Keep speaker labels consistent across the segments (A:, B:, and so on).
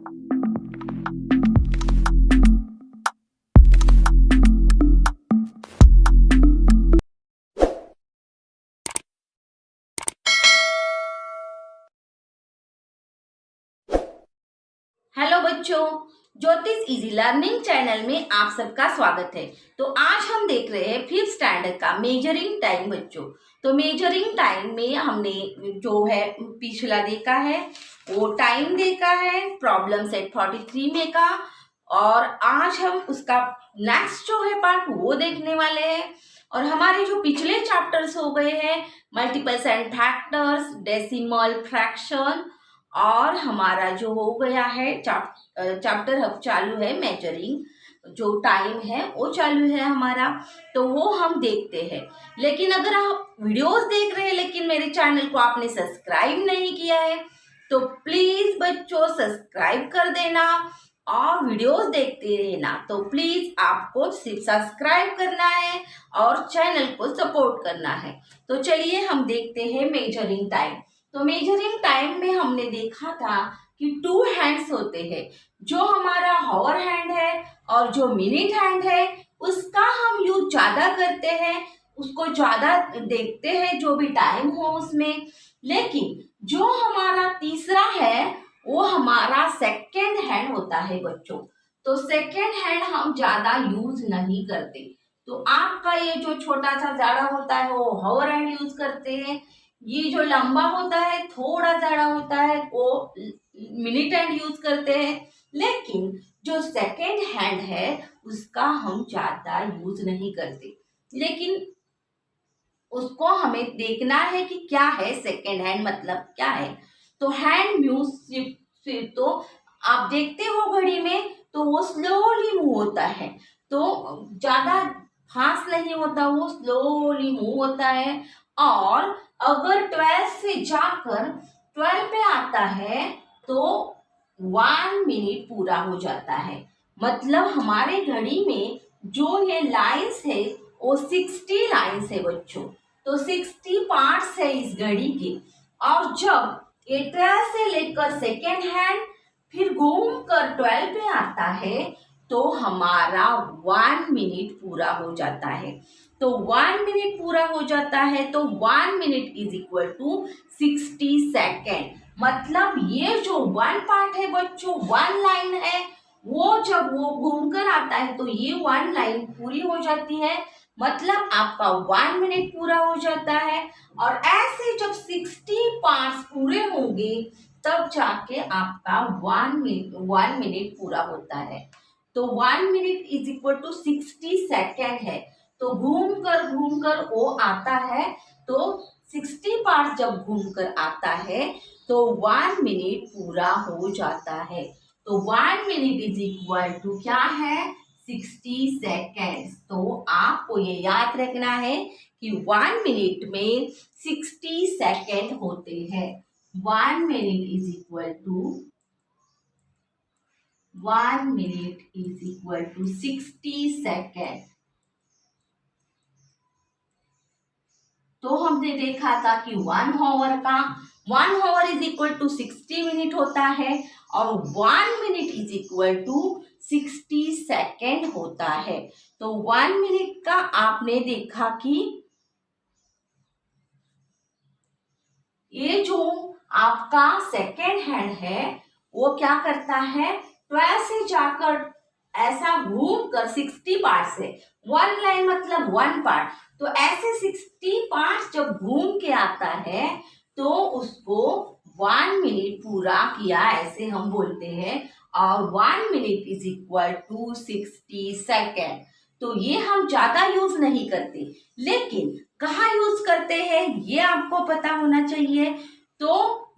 A: Hello बच्चों, ज्योतिष easy learning channel में आप सबका स्वागत है। तो आज हम देख रहे हैं 5th स्टैंडर्ड का मेजरिंग टाइम बच्चों। तो मेजरिंग टाइम में हमने जो है पिछला देखा है, वो टाइम देखा है, प्रॉब्लम सेट 43 में का, और आज हम उसका नेक्स्ट जो है पार्ट वो देखने वाले हैं। और हमारे जो पिछले चैप्टर्स हो गए हैं multiples and factors, decimal fraction, और हमारा जो हो गया है चैप्टर अब चालू है मेजरिंग, जो टाइम है वो चालू है हमारा, तो वो हम देखते हैं। लेकिन अगर आप वीडियोस देख रहे हैं लेकिन मेरे चैनल को आपने सब्सक्राइब नहीं किया है तो प्लीज बच्चों सब्सक्राइब कर देना और वीडियोस देखते रहना। तो प्लीज आपको सिर्फ सब्सक्राइब करना है और चैनल को सपोर्ट करना है। तो चलिए हम देखते हैं मेजरिंग टाइम। तो मेजरिंग टाइम में हमने देखा था कि 2 हैंड्स होते हैं। जो हमारा हॉवर हैंड है और जो मिनट हैंड है उसका हम यूज ज्यादा करते हैं, उसको ज्यादा देखते हैं जो भी टाइम हो उसमें। लेकिन जो हमारा तीसरा है वो हमारा सेकेंड हैंड होता है बच्चों। तो सेकेंड हैंड हम ज्यादा यूज नहीं करते। तो आपका ये जो छोटा सा जाड़ा होता है वो हॉवर हैंड यूज करते हैं, ये जो लंबा होता है थोड़ा ज्यादा होता है वो मिनट हैंड यूज करते हैं। लेकिन जो सेकेंड हैंड है उसका हम ज्यादा यूज नहीं करते। लेकिन उसको हमें देखना है कि क्या है सेकेंड हैंड, मतलब क्या है। तो हैंड मूव सिर्फ तो आप देखते हो घड़ी में तो वो स्लोली मूव होता है, तो ज्यादा फास्ट नहीं होता, वो स्लोली मूव होता है। और अगर 12 से जाकर 12 पे आता है तो 1 मिनट पूरा हो जाता है। मतलब हमारे घड़ी में जो ये लाइंस है वो 60 लाइंस है बच्चों। तो 60 पार्ट्स है इस घड़ी के। और जब ये 12 से लेकर सेकेंड हैंड फिर घूम कर 12 पे आता है तो हमारा 1 मिनट पूरा हो जाता है। तो 1 मिनट पूरा हो जाता है तो 1 minute is equal to 60 second. मतलब ये जो 1 पार्ट है बच्चों, 1 लाइन है, वो जब वो घूमकर आता है तो ये 1 लाइन पूरी हो जाती है। मतलब आपका 1 मिनट पूरा हो जाता है। और ऐसे जब 60 पार्ट्स पूरे होंगे तब जाके आपका 1 मिनट पूरा होता है। तो 1 minute is equal to 60 second है। तो घूम कर वो आता है, तो 60 पार्ट्स जब घूम कर आता है तो 1 मिनट पूरा हो जाता है। तो 1 मिनट इज इक्वल टू क्या है, 60 सेकेंड्स। तो आपको ये याद रखना है कि 1 मिनट में 60 सेकेंड होते हैं। 1 minute is equal to 1 minute is equal to 60 second. तो हमने देखा था कि 1 hour is equal to 60 minute होता है और 1 minute is equal to 60 second होता है। तो 1 मिनट का आपने देखा कि ये जो आपका सेकेंड हैंड है वो क्या करता है, 12 से जाकर ऐसा घूम कर 60 पार्ट से 1 लाइन मतलब 1 पार्ट, तो ऐसे 60 पार्ट जब घूम के आता है तो उसको 1 मिनट पूरा किया ऐसे हम बोलते हैं। और 1 minute is equal to 60 second. तो ये हम ज्यादा यूज नहीं करते, लेकिन कहाँ यूज करते हैं ये आपको पता होना चाहिए। तो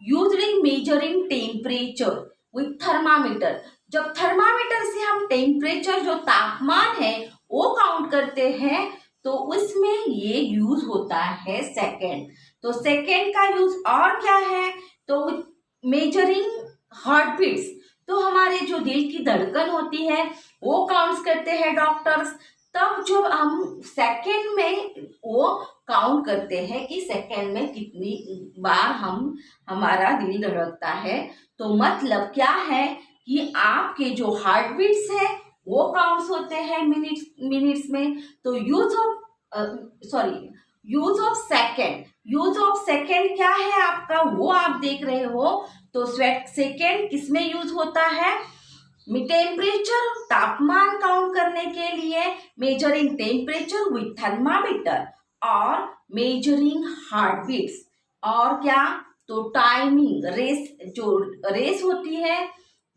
A: usually measuring temperature with thermometer. जब थर्मामीटर से हम टेम्परेचर जो तापमान है वो काउंट करते हैं तो उसमें ये यूज होता है सेकेंड। तो सेकेंड का यूज और क्या है, तो मेजरिंग हार्ट बीट्स। तो हमारे जो दिल की धड़कन होती है वो काउंट्स करते हैं डॉक्टर्स। तब जब हम सेकेंड में वो काउंट करते हैं कि सेकेंड में कितनी बार हमारा दिल धड़कता है। तो मतलब क्या है कि आपके जो हार्ट बीट्स है वो काउंट्स होते हैं मिनट्स में। तो यूज ऑफ सेकेंड क्या है आपका, वो आप देख रहे हो। तो सेकेंड किसमें यूज होता है, टेम्परेचर, तापमान काउंट करने के लिए, मेजरिंग टेम्परेचर विथ थर्मामीटर, और मेजरिंग हार्ट बीट्स, और क्या, तो टाइमिंग, रेस होती है,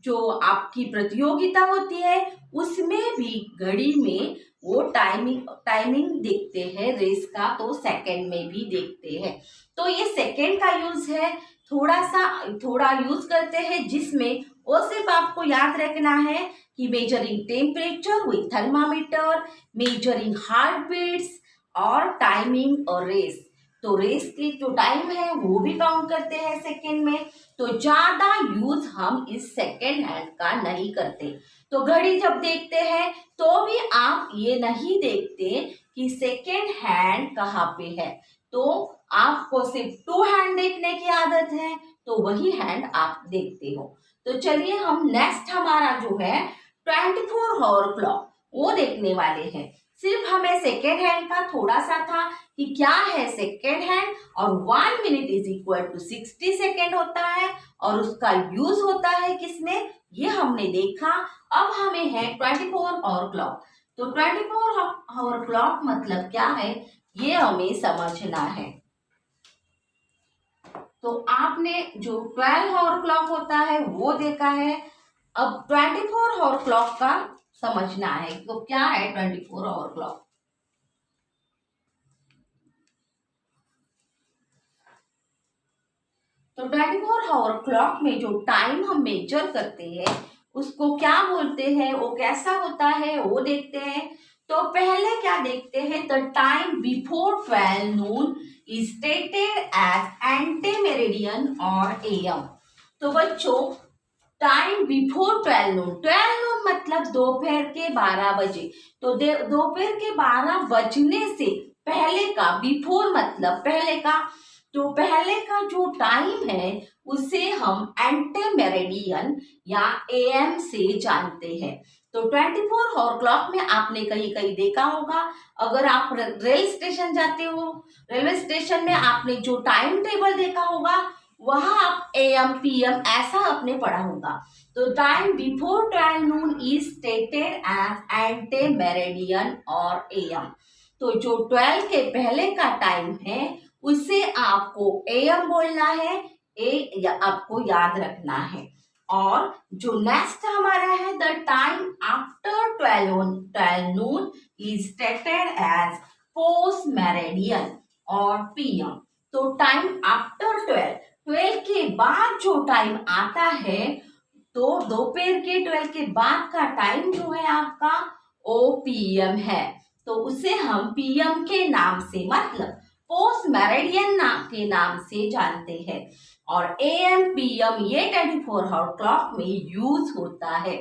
A: जो आपकी प्रतियोगिता होती है, उसमें भी घड़ी में वो टाइमिंग देखते हैं रेस का, तो सेकंड में भी देखते हैं। तो ये सेकंड का यूज है, थोड़ा यूज करते हैं, जिसमें वो सिर्फ आपको याद रखना है कि measuring temperature with thermometer, measuring heart beats, और टाइमिंग और रेस। तो रेस की जो टाइम है वो भी काउंट करते हैं सेकेंड में। तो ज्यादा यूज हम इस सेकेंड हैंड का नहीं करते। तो घड़ी जब देखते हैं तो भी आप ये नहीं देखते कि सेकेंड हैंड कहाँ पे है, तो आपको सिर्फ टू हैंड देखने की आदत है, तो वही हैंड आप देखते हो। तो चलिए हम नेक्स्ट हमारा जो है 24 आवर क्लॉक वो देखने वाले हैं। सिर्फ हमें सेकेंड हैंड का थोड़ा सा था कि क्या है सेकेंड हैंड, और 1 minute is equal to 60 second होता है, और उसका यूज होता है किसमें, ये हमने देखा। अब हमें है 24 आवर क्लॉक। तो 24 आवर क्लॉक मतलब क्या है, ये हमें समझना है। तो आपने जो 12 आवर क्लॉक होता है वो देखा है, अब 24 आवर क्लॉक का समझना है। तो क्या है 24 आवर क्लॉक। तो 24 आवर क्लॉक में जो टाइम हम मेजर करते हैं उसको क्या बोलते हैं, वो कैसा होता है वो देखते हैं। तो पहले क्या देखते हैं, the time before 12 noon is stated as ante meridian और एएम। तो बच्चों टाइम बिफोर 12 नून मतलब दोपहर के 12 बजे। तो दोपहर के 12 बजने से पहले का, बिफोर मतलब पहले का, तो पहले का जो टाइम है उसे हम एंटे मेरिडियन या एएम से जानते हैं। तो 24 आवर क्लॉक में आपने कहीं कहीं देखा होगा, अगर आप रेल स्टेशन जाते हो, रेलवे स्टेशन में आपने जो टाइम टेबल देखा होगा वहां आप एएम पीएम ऐसा आपने पढ़ा होगा। तो time before 12 noon is stated as ante meridian और एएम। तो जो 12 के पहले का टाइम है उसे आपको एएम बोलना है, या आपको याद रखना है। और जो नेक्स्ट हमारा है, the time after 12 noon is stated as post meridian और पीएम। तो टाइम आफ्टर 12 के बाद जो टाइम आता है, तो दोपहर के 12 के बाद का टाइम जो है आपका ओ पीएम है। तो उसे हम पीएम के नाम से, मतलब पोस्ट मेरिडियन के नाम से जानते हैं। और एएम पीएम ये 24 आवर क्लॉक में यूज होता है।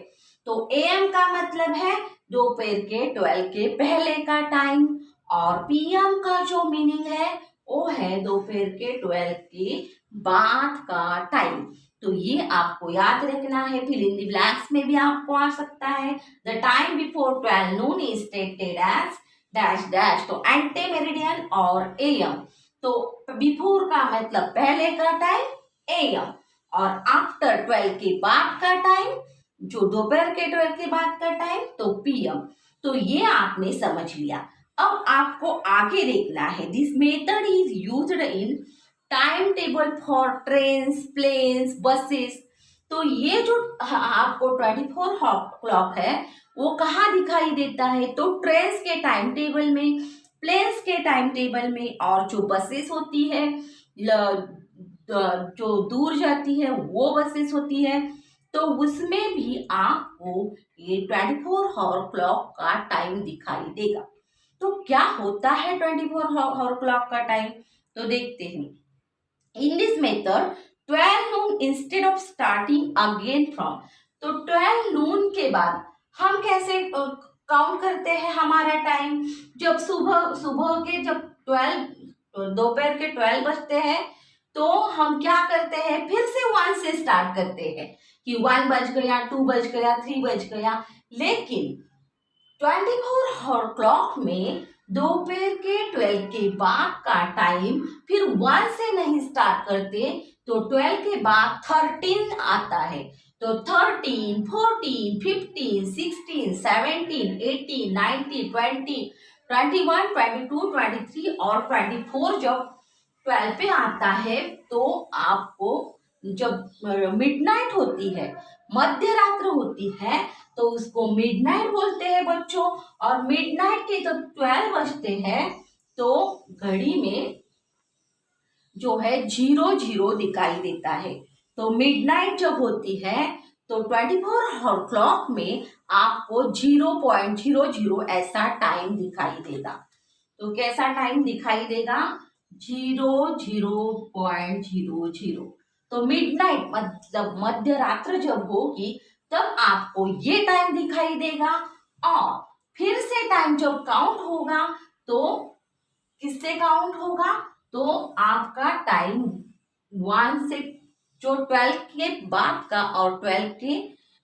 A: तो एएम का मतलब है दोपहर के 12 के पहले का टाइम, और पीएम का जो मीनिंग है वो है दोपहर के 12 के बाद का टाइम। तो ये आपको याद रखना है, फिर इन द ब्लैंक्स में भी आपको आ सकता है, the time before 12 noon is stated as dash dash. तो एंटे मेरिडियन और एएम। तो बिफोर का मतलब पहले का टाइम एएम, और आफ्टर 12 के बाद का टाइम, जो दोपहर के 12 के बाद का टाइम, तो पीएम। तो ये आपने समझ लिया। अब आपको आगे देखना है, this method is used in time table for trains, planes, buses. तो ये जो आपको 24 क्लॉक है वो कहाँ दिखाई देता है, तो ट्रेन्स के टाइम टेबल में, प्लेन्स के टाइम टेबल में, और जो बसेस होती है जो दूर जाती है वो बसेस होती है, तो उसमें भी आपको ये 24 आवर क्लॉक का टाइम दिखाई देगा। तो क्या होता है 24 आवर क्लॉक का टाइम, तो देखते हैं। In this method 12 noon instead of starting again from, तो 12 नून के बाद हम कैसे काउंट करते हैं हमारा टाइम, जब सुबह के जब 12 दोपहर के 12 बजते हैं तो हम क्या करते हैं, फिर से 1 से स्टार्ट करते हैं, कि 1 बज गया, 2 बज गया, 3 बज गया, लेकिन 24 आवर क्लॉक में दोपहर के 12 के बाद का टाइम फिर 1 से नहीं स्टार्ट करते, तो 12 के बाद 13 आता है। तो 13, 14, 15, 16, 17, 18, 19, 20, 21, 22, 23 और 24 जब 12 पे आता है, तो आपको जब मिडनाइट होती है, मध्य रात्र होती है, तो उसको मिडनाइट बोलते हैं बच्चों। और मिडनाइट के जब 12 बजते हैं, तो घड़ी में जो है 00 दिखाई देता है। तो मिडनाइट जब होती है, तो 24 आवर क्लॉक में आपको 0.00 ऐसा टाइम दिखाई देगा। तो कैसा टाइम दिखाई देगा? 00.00। तो मिडनाइट मतलब मध्य रात्र जब होगी, तब आपको ये टाइम दिखाई देगा। और फिर से टाइम जब काउंट होगा, तो किससे काउंट होगा? तो आपका टाइम 1 से जो 12 के बाद का और 12 के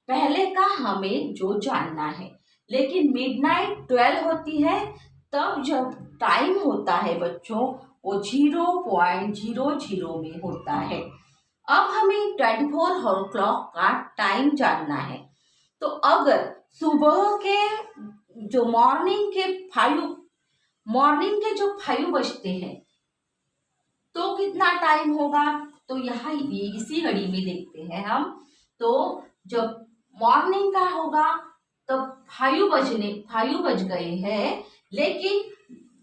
A: पहले का हमें जो जानना है। लेकिन मिडनाइट 12 होती है, तब जब टाइम होता है बच्चों, वो 0.00 में होता है। अब हमें 24 आवर क्लॉक का टाइम जानना है। तो अगर सुबह के जो मॉर्निंग के जो 5 बजते हैं, तो कितना टाइम होगा? तो यहाँ इसी घड़ी में देखते हैं हम। तो जब मॉर्निंग का होगा, तब 5 बज गए हैं, लेकिन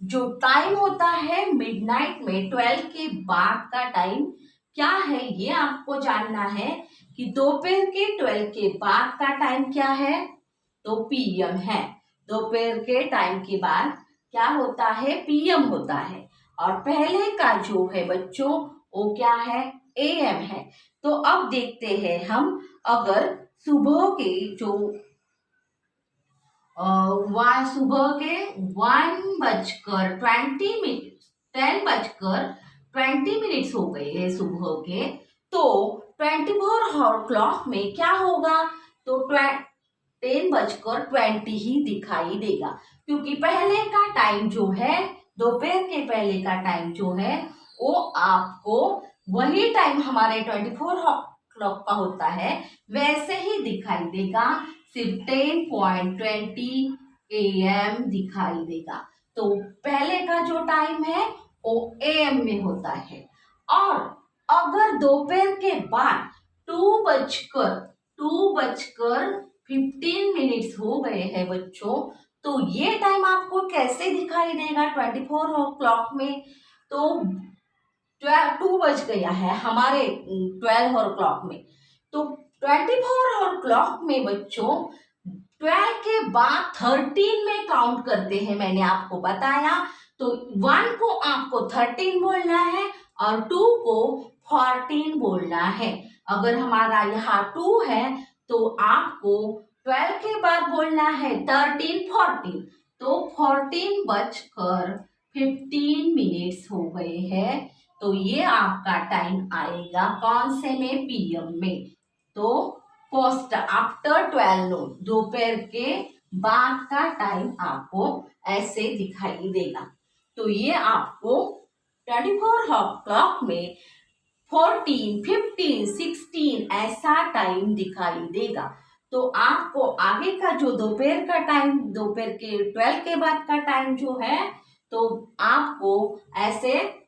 A: जो टाइम होता है मिडनाइट में 12 के बाद का टाइम क्या है, ये आपको जानना है कि दोपहर के 12 के बाद का टाइम क्या है? तो पीएम है। दोपहर के टाइम के बाद क्या होता है? पीएम होता है। और पहले का जो है बच्चों, वो क्या है? एएम है। तो अब देखते हैं हम, अगर सुबह के जो सुबह के 10 बजकर 20 मिनट्स हो गए हैं सुबह के, तो 24 आवर क्लॉक में क्या होगा? तो 10 बजकर 20 ही दिखाई देगा, क्योंकि पहले का टाइम जो है, दोपहर के पहले का टाइम जो है, वो आपको वही टाइम हमारे 24 आवर क्लॉक का होता है, वैसे ही दिखाई देगा, सिर्फ 10.20 AM दिखाई देगा। तो पहले का जो टाइम है वो AM में होता है। और अगर दोपहर के बाद 2 बजकर 15 मिनट्स हो गए हैं बच्चों, तो ये टाइम आपको कैसे दिखाई देगा 24 आवर क्लॉक में? तो 2 बज गया है हमारे 12 आवर क्लॉक में। तो 24 आवर क्लॉक में बच्चों 12 के बाद 13 में काउंट करते हैं, मैंने आपको बताया। तो 1 को आपको 13 बोलना है और 2 को 14 बोलना है। अगर हमारा यहाँ 2 है, तो आपको 12 के बाद बोलना है 13, 14। तो 14 बजकर 15 मिनट्स हो गए हैं। तो ये आपका टाइम आएगा कौन से में? पीएम में। तो पोस्ट आफ्टर 12 नून, दोपहर के बाद का टाइम आपको ऐसे दिखाई देगा। तो ये आपको 24 आवर क्लॉक में 14, 15, 16 ऐसा टाइम दिखाई देगा। तो आपको आगे का जो दोपहर का टाइम, दोपहर के 12 के बाद का टाइम जो है, तो आपको ऐसे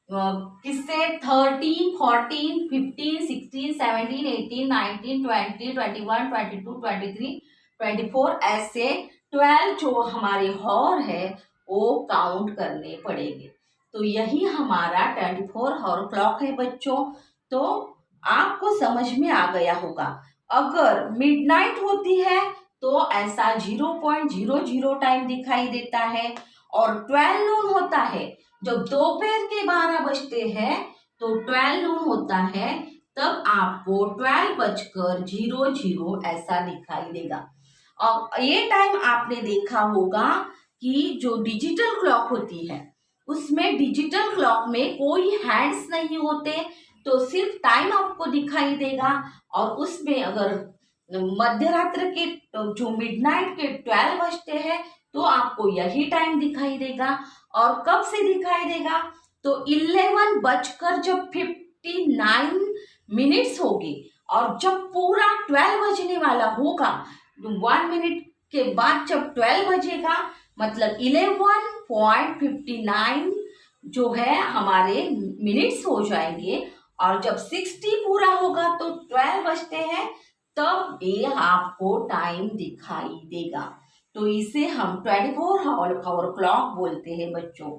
A: किससे 13, 14, 15, 16, 17, 18, 19, 20, 21, 22, 23, 24 ऐसे 12 जो हमारे हॉर है वो काउंट करने पड़ेंगे। तो यही हमारा 24 आवर क्लॉक है बच्चों। तो आपको समझ में आ गया होगा। अगर मिडनाइट होती है तो ऐसा 0.00 टाइम दिखाई देता है, और 12 नून होता है, जब दोपहर के 12 बजते हैं, तो 12 नून होता है, तब आपको 12 बजकर 00 ऐसा दिखाई देगा। और ये टाइम आपने देखा होगा कि जो डिजिटल क्लॉक होती है, उसमें डिजिटल क्लॉक में कोई हैंड्स नहीं होते, तो सिर्फ टाइम आपको दिखाई देगा, और उसमें अगर मध्य रात्र के जो मिडनाइट के 12 बजते हैं तो आपको यही टाइम दिखाई देगा। और कब से दिखाई देगा, तो 11 बजकर जब 59 होगी, और जब पूरा 12 बजने वाला होगा, 1 मिनट के बाद जब 12 बजेगा, मतलब 11:59 जो है हमारे मिनट्स हो जाएंगे, और जब 60 पूरा होगा तो 12 बजते हैं, तब ये आपको टाइम दिखाई देगा। तो इसे हम 24 आवर क्लॉक बोलते हैं बच्चों।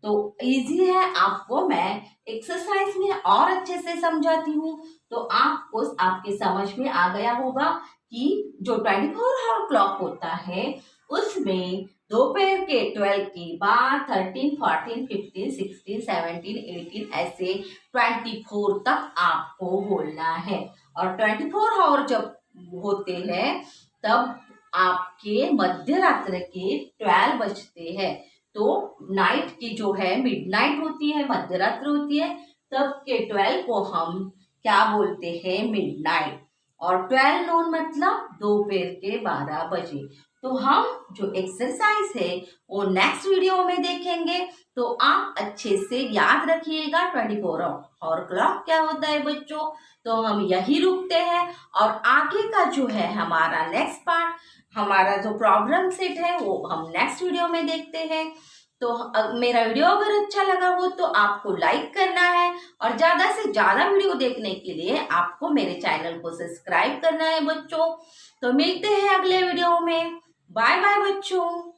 A: तो इजी है, आपको मैं एक्सरसाइज में और अच्छे से समझाती हूँ, तो आपको आपके समझ में आ गया होगा कि जो 24 आवर क्लॉक होता है उसमें दोपहर के 12 के बाद 13, 14, 15, 16, 17, 18 ऐसे 24 तक आपको बोलना है। और 24 आवर जब होते हैं तब आपके मध्य रात्र के 12 बजते हैं। तो नाइट की जो है मिडनाइट होती है, मध्य रात्र होती है, तब के 12 को हम क्या बोलते हैं, मिडनाइट। और 12 नून मतलब दोपहर के 12 बजे। तो हम जो एक्सरसाइज है वो नेक्स्ट वीडियो में देखेंगे, तो आप अच्छे से याद रखिएगा 24 आवर क्लॉक क्या होता है बच्चों। तो हम यही रुकते हैं, और आगे का जो है हमारा नेक्स्ट पार्ट, हमारा जो प्रॉब्लम सेट है वो हम नेक्स्ट वीडियो में देखते हैं। तो मेरा वीडियो अगर अच्छा लगा हो तो आपको लाइक करना है, और ज़्यादा से ज़्यादा वीडियो देखने के लिए आपको मेरे चैनल को सब्सक्राइब करना है बच्चों। तो मिलते हैं अगले वीडियो में। बाय बाय बच्चों।